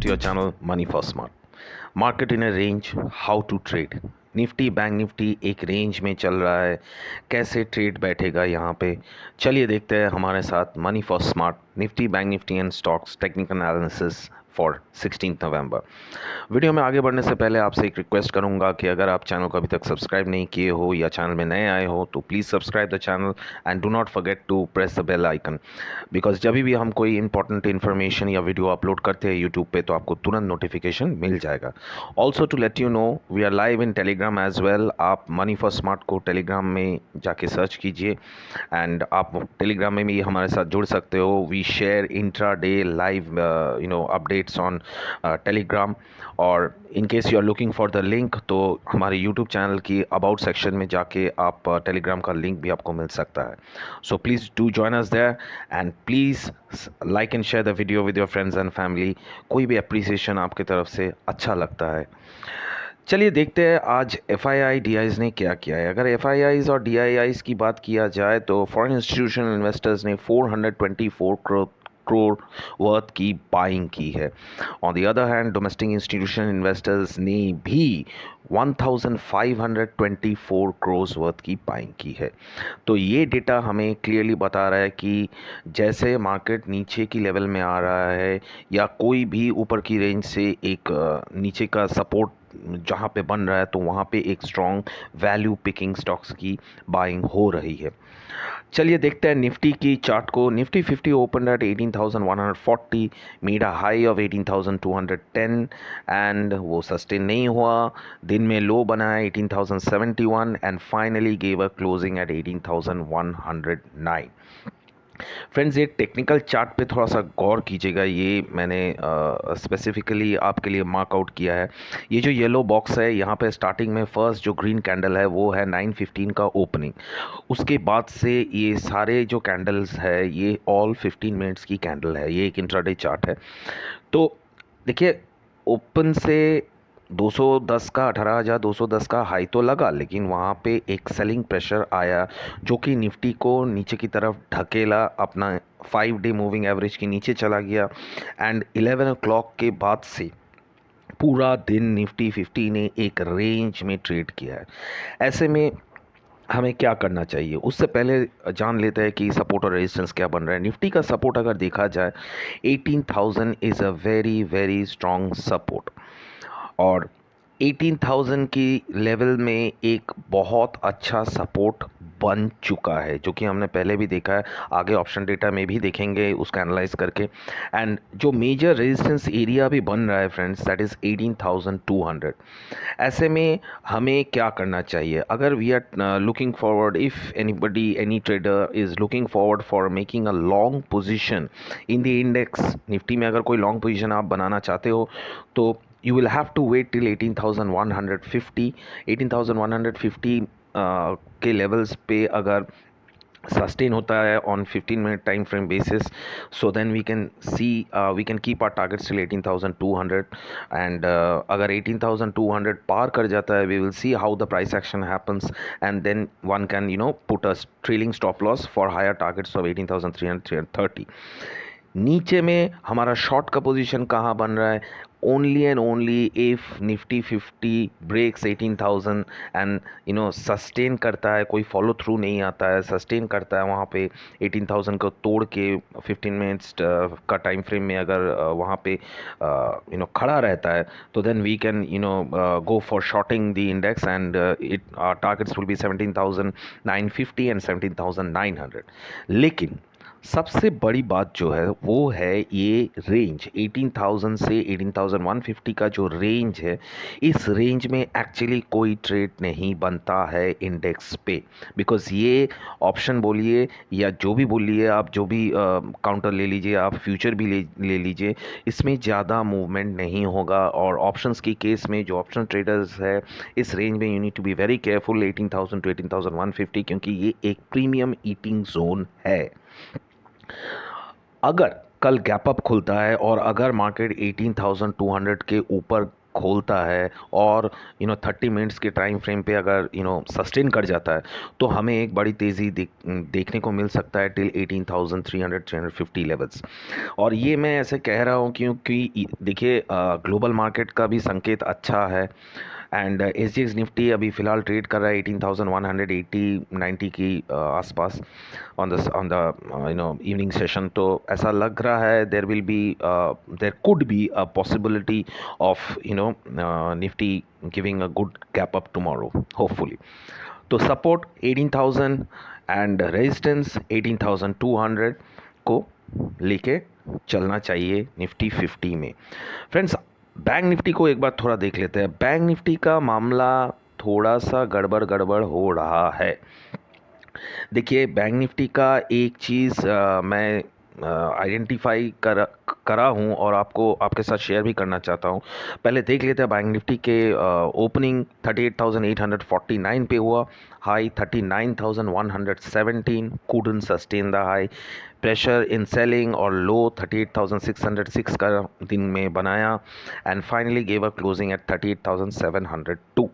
to your channel Money for Smart. Market in a range, how to trade. Nifty bank Nifty एक range में चल रहा है, कैसे ट्रेड बैठेगा यहाँ पे, चलिए देखते हैं हमारे साथ money for smart Nifty bank Nifty and stocks technical analysis for 16 November. Video में आगे बढ़ने से पहले आपसे एक रिक्वेस्ट करूंगा कि अगर आप चैनल को अभी तक सब्सक्राइब नहीं किए हो या चैनल में नए आए हो तो please subscribe the channel and do not forget to press the bell icon, because जब भी हम कोई इंपॉर्टेंट इन्फॉर्मेशन या वीडियो अपलोड करते हैं यूट्यूब पे तो आपको तुरंत नोटिफिकेशन मिल जाएगा। Also to let you know we are live in Telegram as well. आप मनी फॉर स्मार्ट को टेलीग्राम में जाके सर्च कीजिए एंड आप टेलीग्राम में भी हमारे साथ जुड़ सकते हो। We share intra day live updates on Telegram, और in case you are looking for the link तो हमारे यूट्यूब चैनल की अबाउट सेक्शन में जाके आप टेलीग्राम का लिंक भी आपको मिल सकता है। So please do join us there and please like and share the video with your friends and family. कोई भी अप्रिसिएशन आपकी तरफ से अच्छा लगता है। चलिए देखते हैं आज FII DIs ने क्या किया है। अगर FIIs और DIIs की बात किया जाए तो फॉरेन इंस्टीट्यूशनल इन्वेस्टर्स ने 424 करोड़ वर्थ की बाइंग की है। On the other hand domestic institutional investors ने भी 1524 करोड़ वर्थ की बाइंग की है। तो ये डेटा हमें क्लियरली बता रहा है कि जैसे मार्केट नीचे की लेवल में आ रहा है या कोई भी ऊपर की रेंज से एक नीचे का सपोर्ट जहाँ पे बन रहा है तो वहाँ पे एक स्ट्रॉन्ग वैल्यू पिकिंग स्टॉक्स की बाइंग हो रही है। चलिए देखते हैं निफ्टी की चार्ट को। Nifty 50 open at 18,140, made a high of 18,210 and वो सस्टेन नहीं हुआ। दिन में लो बना है 18,071 and finally gave a closing at 18,109। Friends, ये टेक्निकल चार्ट पे थोड़ा सा गौर कीजिएगा। ये मैंने स्पेसिफिकली आपके लिए मार्कआउट किया है। ये जो येलो बॉक्स है यहाँ पे स्टार्टिंग में फर्स्ट जो ग्रीन कैंडल है वो है 9:15 का ओपनिंग। उसके बाद से ये सारे जो कैंडल्स है ये ऑल 15 मिनट्स की कैंडल है। ये एक इंट्राडे चार्ट है। तो देखिए, ओपन से 210 का 18,210 का हाई तो लगा, लेकिन वहाँ पे एक सेलिंग प्रेशर आया जो कि निफ्टी को नीचे की तरफ ढकेला, अपना 5 डे मूविंग एवरेज के नीचे चला गया एंड 11 o'clock के बाद से पूरा दिन निफ्टी 50 ने एक रेंज में ट्रेड किया है। ऐसे में हमें क्या करना चाहिए उससे पहले जान लेते हैं कि सपोर्ट और रेजिस्टेंस क्या बन रहा है। निफ्टी का सपोर्ट अगर देखा जाए 18,000 is a very very strong support, और 18,000 की लेवल में एक बहुत अच्छा सपोर्ट बन चुका है जो कि हमने पहले भी देखा है। आगे ऑप्शन डेटा में भी देखेंगे उसका एनालाइज करके। एंड जो मेजर रेजिस्टेंस एरिया भी बन रहा है फ्रेंड्स, दैट इज़ 18,200। ऐसे में हमें क्या करना चाहिए? अगर we are looking forward, if anybody any trader is looking forward for making a long position in the index Nifty में, अगर कोई लॉन्ग पोजीशन आप बनाना चाहते हो तो you will have to wait till 18,150। 18,150 के लेवल्स पे अगर सस्टेन होता है on 15 minute time frame basis, so then we can see we can keep our targets till 18,200 and अगर 18,200 पार कर जाता है we will see how the price action happens and then one can put a trailing stop loss for higher targets of 18,300 330। नीचे में हमारा short का position कहाँ बन रहा है? Only and only if Nifty 50 breaks 18,000 and sustain करता है, कोई फॉलो थ्रू नहीं आता है, सस्टेन करता है वहाँ पे 18,000 को तोड़ के 15 मिनट्स का टाइम फ्रेम में अगर वहाँ पे खड़ा रहता है तो then we can go for shorting the index and it targets will be 17,950 and 17,900। लेकिन सबसे बड़ी बात जो है वो है ये रेंज 18,000 से 18,150 का जो रेंज है, इस रेंज में एक्चुअली कोई ट्रेड नहीं बनता है इंडेक्स पे, बिकॉज़ ये ऑप्शन बोलिए या जो भी बोलिए आप, जो भी काउंटर ले लीजिए आप, फ्यूचर भी ले लीजिए, इसमें ज़्यादा मूवमेंट नहीं होगा। और ऑप्शंस की केस में जो ऑप्शन ट्रेडर्स है इस रेंज में you need to be very careful 18,000 to 18,150, क्योंकि ये एक प्रीमियम ईटिंग जोन है। अगर कल गैप अप खुलता है और अगर मार्केट 18,200 के ऊपर खोलता है और 30 मिनट्स के टाइम फ्रेम पे अगर सस्टेन कर जाता है तो हमें एक बड़ी तेज़ी देखने को मिल सकता है टिल 18,300 350 लेवल्स। और ये मैं ऐसे कह रहा हूँ क्योंकि देखिए ग्लोबल मार्केट का भी संकेत अच्छा है। And S G x Nifty अभी फ़िलहाल ट्रेड कर रहा है 18,180 90 की आसपास ऑन द इवनिंग सेशन। तो ऐसा लग रहा है there could be a possibility of Nifty giving a good gap up tomorrow hopefully. तो सपोर्ट 18,000 एंड रेजिस्टेंस 18,200 को लेके चलना चाहिए निफ्टी 50 में। फ्रेंड्स, बैंक निफ्टी को एक बार थोड़ा देख लेते हैं। बैंक निफ्टी का मामला थोड़ा सा गड़बड़ गड़बड़ हो रहा है। देखिए, बैंक निफ्टी का एक चीज़ मैं आइडेंटिफाई करा हूँ और आपको आपके साथ शेयर भी करना चाहता हूँ। पहले देख लेते हैं बैंक निफ्टी के ओपनिंग 38,849 पे हुआ, high 39,117, couldn't sustain the high, pressure in selling और लो 38,606 का दिन में बनाया and finally gave a closing at 38,702।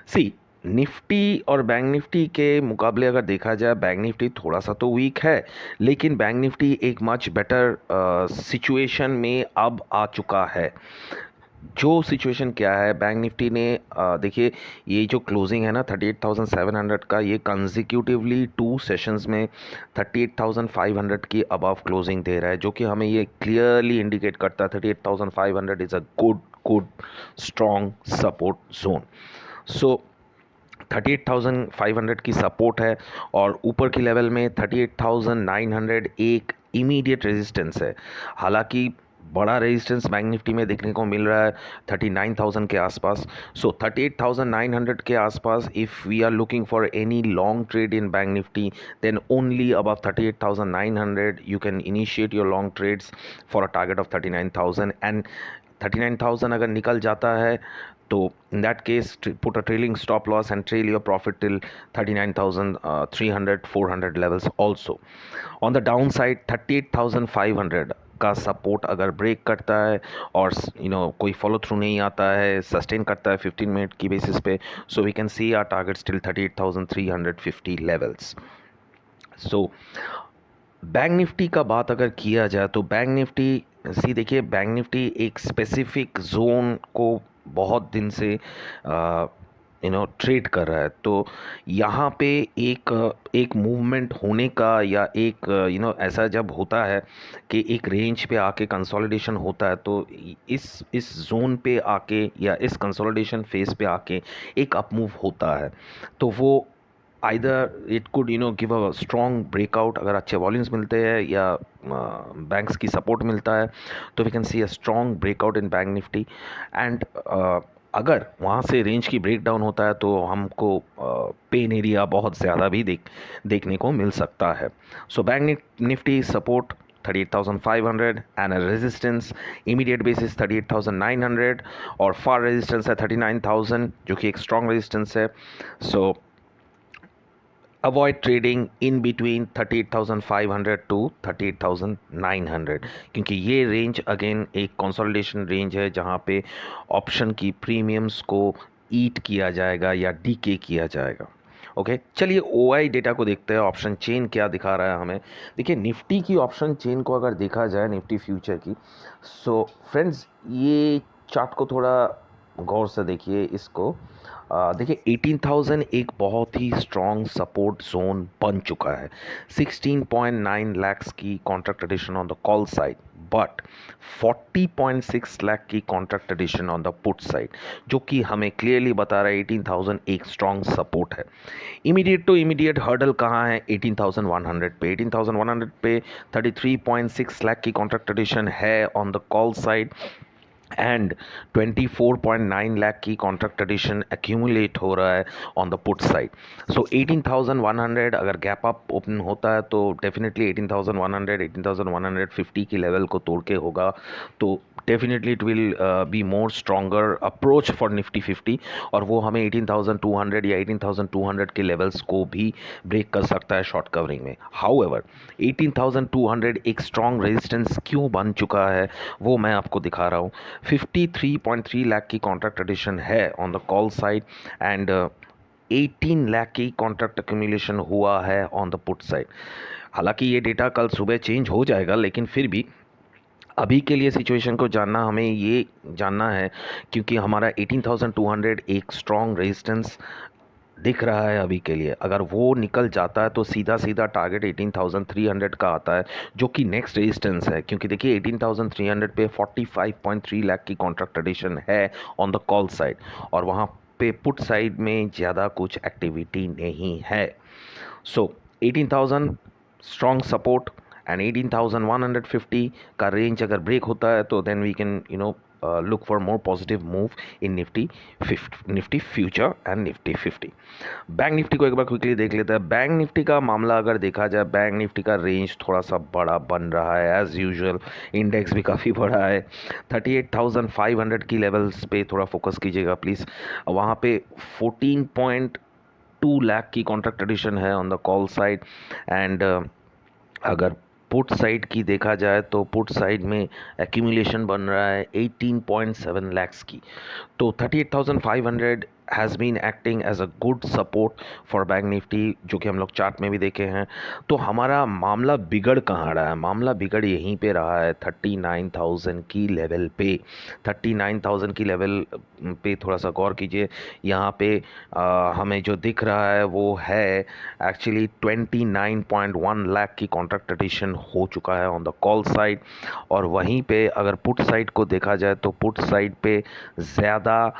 See, Nifty और बैंक निफ्टी के मुकाबले अगर देखा जाए, बैंक निफ्टी थोड़ा सा तो वीक है, लेकिन बैंक निफ्टी एक मच बेटर सिचुएशन में अब आ चुका है। जो सिचुएशन क्या है, बैंक निफ्टी ने देखिए ये जो क्लोजिंग है ना 38,700 का, ये कंजिक्यूटिवली 2 सेशंस में 38,500 की अबव क्लोजिंग दे रहा है, जो कि हमें ये क्लियरली इंडिकेट करता है 38,500 is a good strong support zone. So 38,500 की सपोर्ट है और ऊपर की लेवल में 38,900 एक इमीडिएट रेजिस्टेंस है। हालांकि बड़ा रेजिस्टेंस बैंक निफ्टी में देखने को मिल रहा है 39,000 के आसपास। सो 38,900 के आसपास if we are looking for any long trade in bank Nifty, then only above 38,900 you can initiate your long trades for a target of 39,000। And 39,000 अगर निकल जाता है तो in that case put a trailing stop loss and trail your profit till 39,300 400 levels also. On the downside 38,500 का support अगर break करता है और कोई फॉलो थ्रू नहीं आता है, सस्टेन करता है 15 मिनट की बेसिस पे, so we can see our target still 38,350 levels. So bank Nifty का बात अगर किया जाए तो बैंक निफ्टी देखिए, बैंक निफ्टी एक स्पेसिफिक जोन को बहुत दिन से ट्रेड कर रहा है। तो यहाँ पे एक मूवमेंट होने का या एक ऐसा जब होता है कि एक रेंज पे आके कंसोलिडेशन होता है, तो इस जोन पे आके या इस कंसोलिडेशन फेज पे आके एक अप मूव होता है, तो वो either it could give a strong breakout अगर अच्छे वॉल्यूम्स मिलते हैं या बैंक्स की सपोर्ट मिलता है, तो we can see a strong breakout in bank Nifty. And अगर वहाँ से रेंज की ब्रेक डाउन होता है तो हमको पेन एरिया बहुत ज़्यादा भी देखने को मिल सकता है। सो bank Nifty support 38,500 and resistance immediate basis 38,900 और फार रेजिस्टेंस है 39,000, जो कि एक स्ट्रॉन्ग रेजिस्टेंस है। So avoid trading in between 38,500 to 38,900, क्योंकि ये रेंज अगेन एक कंसोलिडेशन रेंज है जहाँ पे ऑप्शन की प्रीमियम्स को ईट किया जाएगा या डीके किया जाएगा। ओके, चलिए ओआई डेटा को देखते हैं, ऑप्शन चेन क्या दिखा रहा है हमें। देखिए, निफ्टी की ऑप्शन चेन को अगर देखा जाए, निफ्टी फ्यूचर की, सो फ्रेंड्स ये चार्ट को थोड़ा गौर से देखिए इसको। देखिए 18,000 एक बहुत ही स्ट्रॉन्ग सपोर्ट जोन बन चुका है। 16.9 लाख्स की contract addition on the call side, but 40.6 lakh की contract addition on the put side, जो कि हमें क्लियरली बता रहा है 18,000 एक स्ट्रॉन्ग सपोर्ट है। इमीडिएट टू इमीडिएट हर्डल कहाँ है? 18,100 पे। 18,100 पे 33.6 लाख की कॉन्ट्रैक्ट एडिशन है on the call side and 24.9 lakh की कॉन्ट्रैक्ट एडिशन एक्यूमुलेट हो रहा है on the put side. So 18,100 अगर गैप अप ओपन होता है तो डेफिनेटली 18,100 18,150 की लेवल को तोड़ के होगा, तो definitely it will be more stronger approach for Nifty 50 और वो हमें 18,200 या 18,200 के लेवल्स को भी ब्रेक कर सकता है शॉर्ट कवरिंग में। हाउएवर 18,200 एक स्ट्रॉन्ग रेजिस्टेंस क्यों बन चुका है वो मैं आपको दिखा रहा हूँ। 53.3 लाख की कॉन्ट्रैक्ट एडिशन है on the call side and 18 lakh की कॉन्ट्रैक्ट एक्यूमुलेशन हुआ है ऑन द पुट साइड। हालांकि ये डेटा कल सुबह चेंज हो जाएगा, लेकिन फिर भी अभी के लिए सिचुएशन को जानना हमें ये जानना है, क्योंकि हमारा 18,200 एक स्ट्रॉन्ग रेजिस्टेंस दिख रहा है अभी के लिए। अगर वो निकल जाता है तो सीधा सीधा टारगेट 18,300 का आता है, जो कि नेक्स्ट रेजिस्टेंस है। क्योंकि देखिए 18,300 पे 45.3 लाख की कॉन्ट्रैक्ट एडिशन है ऑन द कॉल साइड, और वहाँ पे पुट साइड में ज़्यादा कुछ एक्टिविटी नहीं है। सो 18,000 स्ट्रॉन्ग सपोर्ट एंड 18,150 का रेंज अगर ब्रेक होता है तो then we can look for more positive move in Nifty future and Nifty 50। Bank Nifty को एक बार क्विकली देख लेते हैं। बैंक निफ्टी का मामला अगर देखा जाए, बैंक निफ्टी का रेंज थोड़ा सा बड़ा बन रहा है एज यूजुअल। इंडेक्स भी काफ़ी बड़ा है। 38,500 की लेवल्स पे थोड़ा फोकस कीजिएगा प्लीज़। वहाँ पे 14.2 लाख की कॉन्ट्रैक्ट एडिशन है on the call side and अगर पुट साइड की देखा जाए तो पुट साइड में एक्यूमुलेशन बन रहा है 18.7 लैक्स की। तो 38,500 has been acting as a good support for bank Nifty, जो कि हम लोग चार्ट में भी देखे हैं। तो हमारा मामला बिगड़ कहाँ रहा है? मामला बिगड़ यहीं पे रहा है 39,000 की लेवल पे। 39,000 की लेवल पे थोड़ा सा गौर कीजिए। यहाँ पे हमें जो दिख रहा है वो है एक्चुअली 29.1 लाख की कॉन्ट्रैक्ट एडिशन हो चुका है ऑन द कॉल साइड। और वहीं पे अगर पुट साइड को देखा जाए तो पुट साइड पे ज़्यादा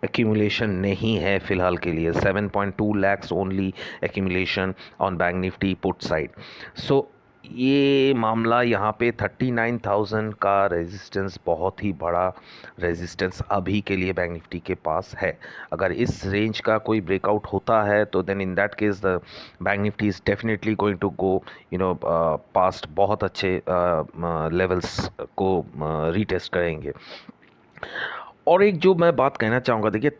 एक्यूमुलेशन नहीं है फ़िलहाल के लिए। 7.2 lakhs only accumulation on Bank Nifty put side. So ये मामला यहाँ पे 39,000 का रेजिस्टेंस बहुत ही बड़ा रेजिस्टेंस अभी के लिए बैंक निफ्टी के पास है। अगर इस रेंज का कोई ब्रेकआउट होता है तो then in that case the bank Nifty is definitely going to go past बहुत अच्छे लेवल्स को रीटेस्ट करेंगे। और एक जो मैं बात कहना चाहूँगा, देखिए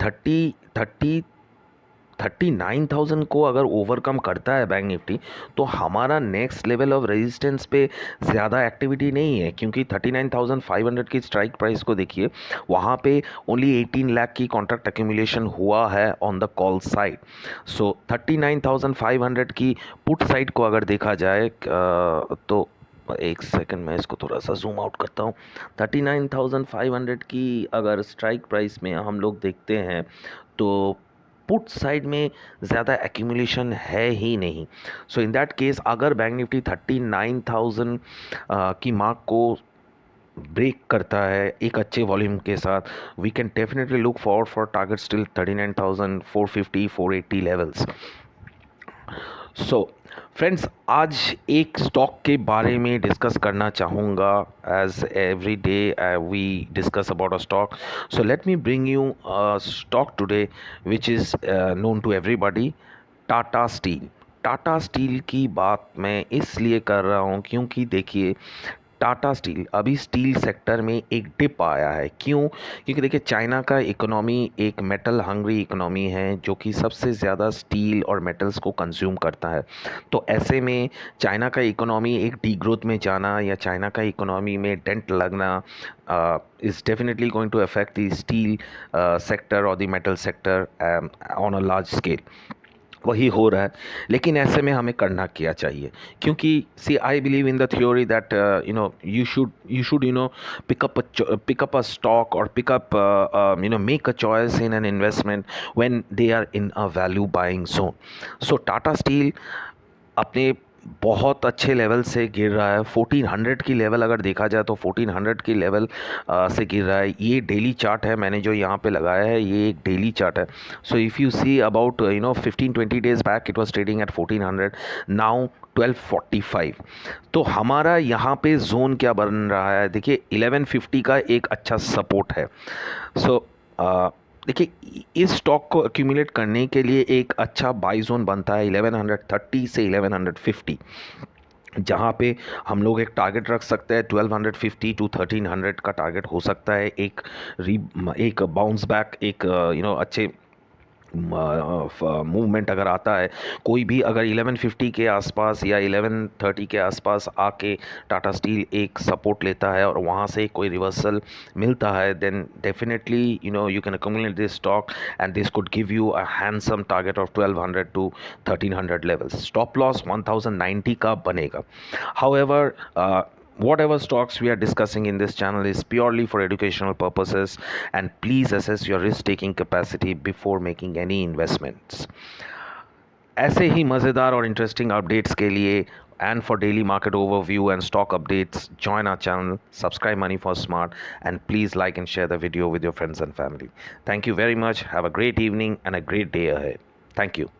39,000 को अगर ओवरकम करता है बैंक निफ्टी तो हमारा नेक्स्ट लेवल ऑफ रेजिस्टेंस पे ज़्यादा एक्टिविटी नहीं है। क्योंकि 39,500 की स्ट्राइक प्राइस को देखिए, वहाँ पे ओनली 18 लाख की कॉन्ट्रैक्ट एक्यूमुलेशन हुआ है ऑन द कॉल साइड। सो 39,500 की पुट साइड को अगर देखा जाए तो एक सेकंड मैं इसको थोड़ा सा जूम आउट करता हूँ। 39,500 की अगर स्ट्राइक प्राइस में हम लोग देखते हैं तो पुट साइड में ज़्यादा एक्यूमुलेशन है ही नहीं। सो इन दैट केस अगर बैंक निफ्टी 39,000 की मार्क को ब्रेक करता है एक अच्छे वॉल्यूम के साथ, we can definitely look forward for target still 39,450 480 levels. So friends, आज एक स्टॉक के बारे में डिस्कस करना चाहूँगा। As every day we discuss about a stock, so let me bring you stock today which is known to everybody, Tata steel. Tata steel की बात मैं इसलिए कर रहा हूँ क्योंकि देखिए टाटा स्टील अभी स्टील सेक्टर में एक डिप आया है। क्यों? क्योंकि देखिए चाइना का इकोनॉमी एक मेटल हंग्री इकोनॉमी है, जो कि सबसे ज़्यादा स्टील और मेटल्स को कंज्यूम करता है। तो ऐसे में चाइना का इकोनॉमी एक डीग्रोथ में जाना या चाइना का इकोनॉमी में डेंट लगना is definitely going to affect the steel sector और the metal sector on a large scale. वही हो रहा है। लेकिन ऐसे में हमें करना क्या चाहिए? क्योंकि see I believe in the theory that you should pick up a stock or pick up make a choice in an investment when they are in a value buying zone. So Tata Steel अपने बहुत अच्छे level से गिर रहा है। 1400 की level अगर देखा जाए तो 1400 की लेवल से गिर रहा है। ये डेली चार्ट है, मैंने जो यहाँ पे लगाया है ये एक डेली चार्ट है। So if you see about 15-20 days back it was trading at 1400, now 1245। तो हमारा यहाँ पे जोन क्या बन रहा है? देखिए 1150 का एक अच्छा सपोर्ट है। सो देखिए इस स्टॉक को एक्यूमुलेट करने के लिए एक अच्छा बाई जोन बनता है 1130 से 1150, जहाँ पे हम लोग एक टारगेट रख सकते हैं 1250 टू 1300 का टारगेट हो सकता है। एक बाउंस बैक, एक अच्छे मूवमेंट अगर आता है, कोई भी अगर 1150 के आसपास या 1130 के आसपास आके टाटा स्टील एक सपोर्ट लेता है और वहाँ से कोई रिवर्सल मिलता है, then definitely you can accumulate this stock and this could give you a handsome target of 1200 to 1300 levels. Stop loss 1090 का बनेगा. However, whatever stocks we are discussing in this channel is purely for educational purposes, and please assess your risk taking capacity before making any investments. ऐसे ही मज़ेदार और interesting updates के लिए and for daily market overview and stock updates, join our channel, subscribe Money for Smart, and please like and share the video with your friends and family. Thank you very much. Have a great evening and a great day ahead. Thank you.